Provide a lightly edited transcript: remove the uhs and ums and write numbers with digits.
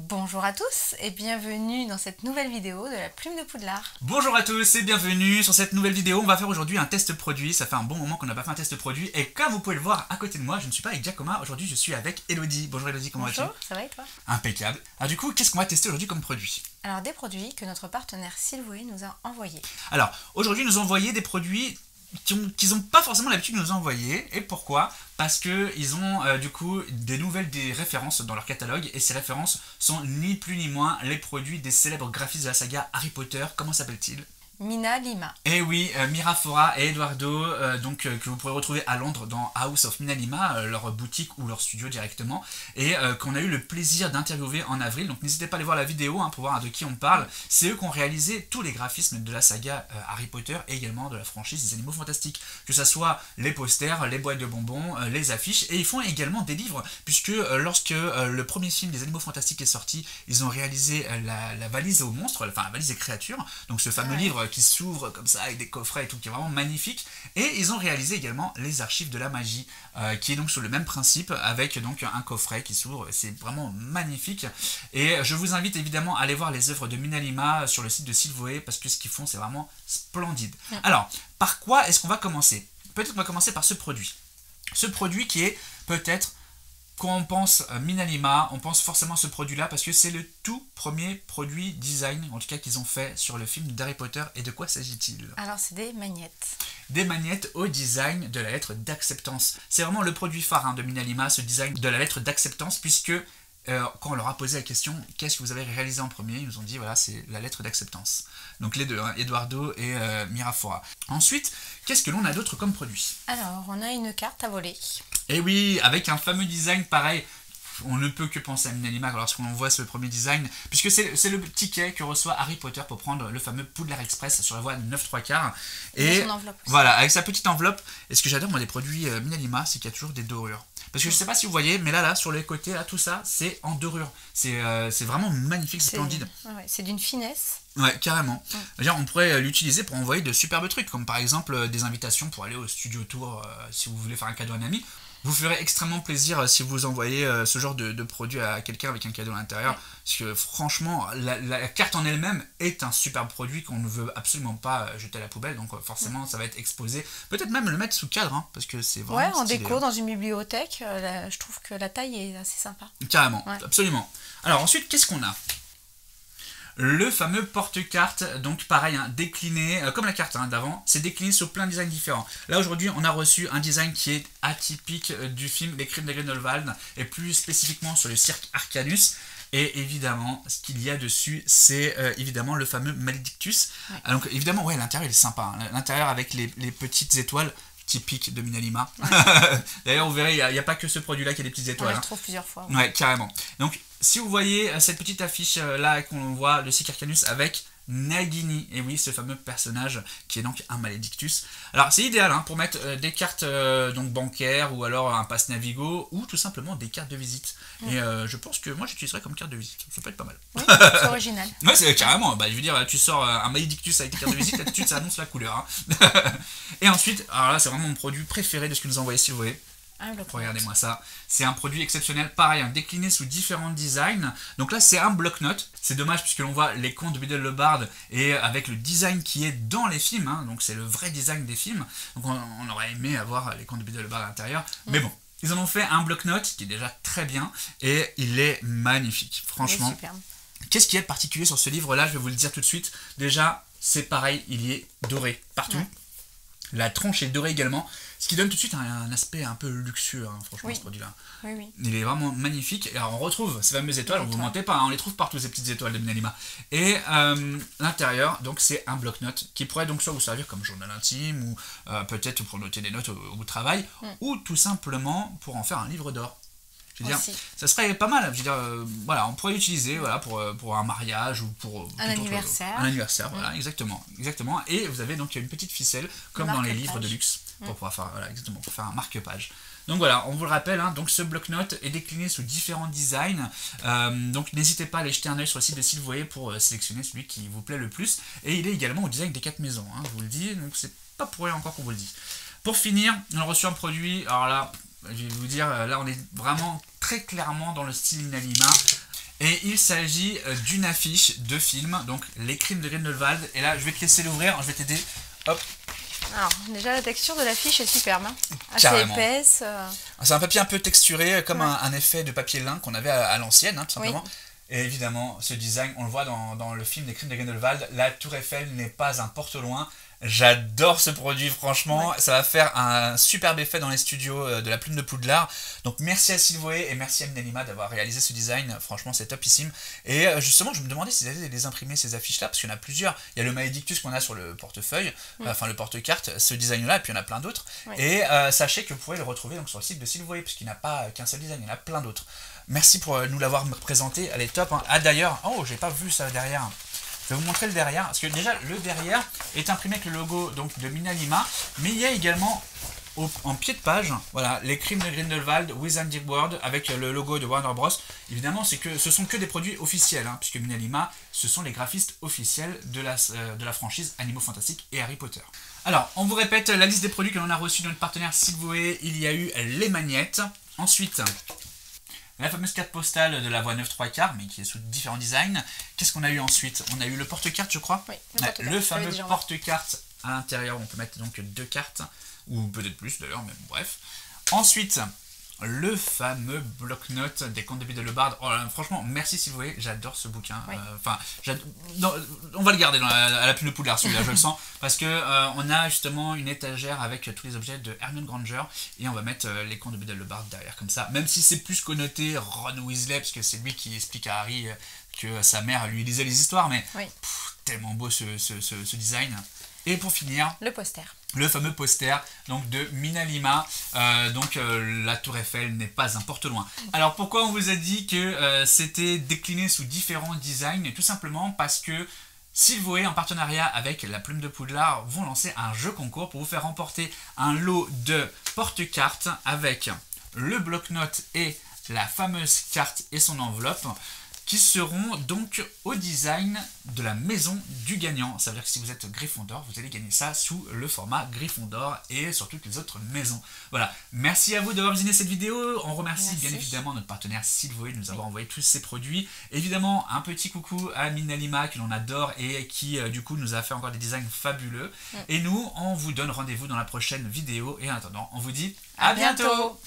Bonjour à tous et bienvenue dans cette nouvelle vidéo de la Plume de Poudlard. Bonjour à tous et bienvenue sur cette nouvelle vidéo. On va faire aujourd'hui un test produit. Ça fait un bon moment qu'on n'a pas fait un test produit. Et comme vous pouvez le voir à côté de moi, je ne suis pas avec Giacomo. Aujourd'hui, je suis avec Elodie. Bonjour Elodie, comment vas-tu? Bonjour, ça va et toi? Impeccable. Alors du coup, qu'est-ce qu'on va tester aujourd'hui comme produit? Alors des produits que notre partenaire Silvoé nous a envoyés. Alors, aujourd'hui, nous ont envoyé des produits qu'ils n'ont pas forcément l'habitude de nous envoyer. Et pourquoi? Parce qu'ils ont du coup des références dans leur catalogue. Et ces références sont ni plus ni moins les produits des célèbres graphistes de la saga Harry Potter. Comment s'appelle-t-il? Mina Lima. Et oui, Mirafora et Eduardo, que vous pourrez retrouver à Londres dans House of Mina Lima, leur boutique ou leur studio directement, et qu'on a eu le plaisir d'interviewer en avril. Donc n'hésitez pas à aller voir la vidéo pour voir de qui on parle. C'est eux qui ont réalisé tous les graphismes de la saga Harry Potter et également de la franchise des Animaux Fantastiques, que ce soit les posters, les boîtes de bonbons, les affiches, et ils font également des livres, puisque lorsque le premier film des Animaux Fantastiques est sorti, ils ont réalisé la valise aux monstres, enfin la valise des créatures, donc ce fameux livre qui s'ouvre comme ça avec des coffrets et tout, qui est vraiment magnifique. Et ils ont réalisé également les archives de la magie, qui est donc sur le même principe, avec donc un coffret qui s'ouvre. C'est vraiment magnifique. Et je vous invite évidemment à aller voir les œuvres de Mina Lima sur le site de Silvoé, parce que ce qu'ils font, c'est vraiment splendide. Alors, par quoi est-ce qu'on va commencer? Peut-être qu'on va commencer par ce produit. Ce produit qui est peut-être, quand on pense Mina Lima, on pense forcément à ce produit-là parce que c'est le tout premier produit design, en tout cas qu'ils ont fait sur le film d'Harry Potter. Et de quoi s'agit-il? Alors c'est des magnettes. Des magnettes au design de la lettre d'acceptance. C'est vraiment le produit phare de Mina Lima, ce design de la lettre d'acceptance, puisque quand on leur a posé la question qu'est-ce que vous avez réalisé en premier, ils nous ont dit voilà, c'est la lettre d'acceptance. Donc les deux, Eduardo et Mirafora. Ensuite, qu'est-ce que l'on a d'autre comme produit? Alors on a une carte à voler. Et oui, avec un fameux design pareil. On ne peut que penser à Mina Lima lorsqu'on voit ce premier design, puisque c'est le ticket que reçoit Harry Potter pour prendre le fameux Poudlard Express sur la voie 9 3/4. Et son enveloppe aussi. Voilà, avec sa petite enveloppe. Et ce que j'adore moi des produits Mina Lima, c'est qu'il y a toujours des dorures. Parce que je sais pas si vous voyez, mais là sur les côtés, là, tout ça, c'est en dorure. C'est vraiment magnifique, c'est splendide. Ouais, c'est d'une finesse. Ouais, carrément. On pourrait l'utiliser pour envoyer de superbes trucs, comme par exemple des invitations pour aller au studio tour, si vous voulez faire un cadeau à un ami. Vous ferez extrêmement plaisir si vous envoyez ce genre de produit à quelqu'un avec un cadeau à l'intérieur. Parce que franchement, la carte en elle-même est un superbe produit qu'on ne veut absolument pas jeter à la poubelle. Donc forcément, ça va être exposé. Peut-être même le mettre sous cadre, parce que c'est vraiment en stylé, déco, dans une bibliothèque. Je trouve que la taille est assez sympa. Carrément, absolument. Alors ensuite, qu'est-ce qu'on a? Le fameux porte-carte, donc pareil, décliné, comme la carte d'avant, c'est décliné sur plein de designs différents. Là aujourd'hui on a reçu un design qui est atypique du film Les Crimes de Grindelwald, et plus spécifiquement sur le cirque Arcanus. Et évidemment, ce qu'il y a dessus, c'est évidemment le fameux Maledictus. Donc évidemment, l'intérieur il est sympa, l'intérieur avec les petites étoiles, typique de Mina Lima. D'ailleurs, vous verrez, il n'y a pas que ce produit-là qui a des petites étoiles. On le retrouve plusieurs fois. Ouais, carrément. Donc, si vous voyez cette petite affiche là qu'on voit, le Cirque Arcanus avec Nagini, et oui, ce fameux personnage qui est donc un Maledictus. Alors, c'est idéal pour mettre des cartes donc bancaires, ou alors un pass Navigo, ou tout simplement des cartes de visite. Et je pense que moi j'utiliserais comme carte de visite. Ça peut être pas mal. Oui, c'est original. Ouais, c'est carrément. Je veux dire, tu sors un Maledictus avec tes cartes de visite, là tout de suite ça annonce la couleur. Et ensuite, alors là, c'est vraiment mon produit préféré de ce que nous a envoyé Silvoé. Regardez-moi ça, c'est un produit exceptionnel, pareil, décliné sous différents designs. Donc là c'est un bloc-notes, c'est dommage puisque l'on voit les contes de Biddle-le-Bard et avec le design qui est dans les films, donc c'est le vrai design des films. Donc on aurait aimé avoir les contes de Biddle-le-Bard à l'intérieur, mais bon. Ils en ont fait un bloc-notes qui est déjà très bien et il est magnifique, franchement. Qu'est-ce qu'il y a de particulier sur ce livre-là? Je vais vous le dire tout de suite. Déjà, c'est pareil, il est doré partout. La tronche est dorée également, ce qui donne tout de suite un aspect un peu luxueux, franchement, ce produit-là. Il est vraiment magnifique. Et alors, on retrouve ces fameuses étoiles, vous ne mentez pas, on les trouve partout, ces petites étoiles de Mina Lima. Et l'intérieur, donc, c'est un bloc-notes qui pourrait donc soit vous servir comme journal intime, ou peut-être pour noter des notes au travail, ou tout simplement pour en faire un livre d'or. Je veux dire, ça serait pas mal. Je veux dire, voilà, on pourrait l'utiliser pour un mariage ou pour un anniversaire. Un anniversaire, voilà, exactement. Et vous avez donc une petite ficelle, comme dans les livres de luxe, pour pouvoir faire, pour faire un marque-page. Donc voilà, on vous le rappelle, donc ce bloc-notes est décliné sous différents designs. Donc n'hésitez pas à aller jeter un œil sur le site de Silvoé pour sélectionner celui qui vous plaît le plus. Et il est également au design des 4 maisons, je vous le dis, donc c'est pas pour rien encore qu'on vous le dit. Pour finir, on a reçu un produit, alors là, je vais vous dire, là on est vraiment très clairement dans le style Mina Lima. Et il s'agit d'une affiche de film, donc Les Crimes de Grindelwald. Et là, je vais te laisser l'ouvrir, je vais t'aider. Hop. Alors, déjà, la texture de l'affiche est superbe. Hein. Assez Carrément. épaisse. C'est un papier un peu texturé, comme un effet de papier lin qu'on avait à l'ancienne, hein, tout simplement. Oui. Et évidemment, ce design, on le voit dans le film Les Crimes de Grindelwald, la tour Eiffel n'est pas un porte-loin. J'adore ce produit, franchement, ça va faire un superbe effet dans les studios de la Plume de Poudlard. Donc merci à Silvoé et merci à Minalima d'avoir réalisé ce design, franchement c'est topissime. Et justement, je me demandais s'ils allaient les imprimer ces affiches-là, parce qu'il y en a plusieurs. Il y a le Maledictus qu'on a sur le portefeuille, enfin le porte-carte, ce design-là, et puis il y en a plein d'autres. Et sachez que vous pouvez le retrouver donc, sur le site de Silvoé, puisqu'il n'y a pas qu'un seul design, il y en a plein d'autres. Merci pour nous l'avoir présenté, elle est top. Hein. Ah d'ailleurs, oh j'ai pas vu ça derrière. Je vais vous montrer le derrière, parce que déjà le derrière est imprimé avec le logo donc, de Minalima, mais il y a également en pied de page, voilà, Les Crimes de Grindelwald, Wizarding World, avec le logo de Warner Bros. Évidemment, ce sont que des produits officiels, hein, puisque Minalima, ce sont les graphistes officiels de la franchise Animaux Fantastiques et Harry Potter. Alors, on vous répète la liste des produits que l'on a reçus de notre partenaire Silvoé. Il y a eu les magnettes, ensuite la fameuse carte postale de la voie 9 3/4, mais qui est sous différents designs. Qu'est-ce qu'on a eu ensuite? On a eu le porte-carte, je crois. Oui, le fameux porte-carte à l'intérieur, on peut mettre donc 2 cartes, ou peut-être plus d'ailleurs, mais bref. Ensuite, le fameux bloc-notes des Contes de Grindelwald. Oh là, franchement, merci Silvoé, j'adore ce bouquin. Oui. On va le garder à la Plume de Poudlard, celui-là, je le sens, parce que on a justement une étagère avec tous les objets de Hermione Granger, et on va mettre les Contes de Grindelwald derrière comme ça, même si c'est plus connoté Ron Weasley, parce que c'est lui qui explique à Harry que sa mère lui lisait les histoires, mais tellement beau ce design. Et pour finir, le poster. Le fameux poster donc, de Minalima, la tour Eiffel n'est pas un porte-loin. Alors pourquoi on vous a dit que c'était décliné sous différents designs? Tout simplement parce que Silvoé, en partenariat avec la Plume de Poudlard, vont lancer un jeu concours pour vous faire remporter un lot de porte-cartes avec le bloc-notes et la fameuse carte et son enveloppe, qui seront donc au design de la maison du gagnant. Ça veut dire que si vous êtes Gryffondor, vous allez gagner ça sous le format Gryffondor et sur toutes les autres maisons. Voilà, merci à vous d'avoir visionné cette vidéo. On remercie bien évidemment notre partenaire Silvoé de nous avoir envoyé tous ces produits. Évidemment, un petit coucou à Minalima que l'on adore et qui du coup nous a fait encore des designs fabuleux. Et nous, on vous donne rendez-vous dans la prochaine vidéo. Et en attendant, on vous dit à bientôt.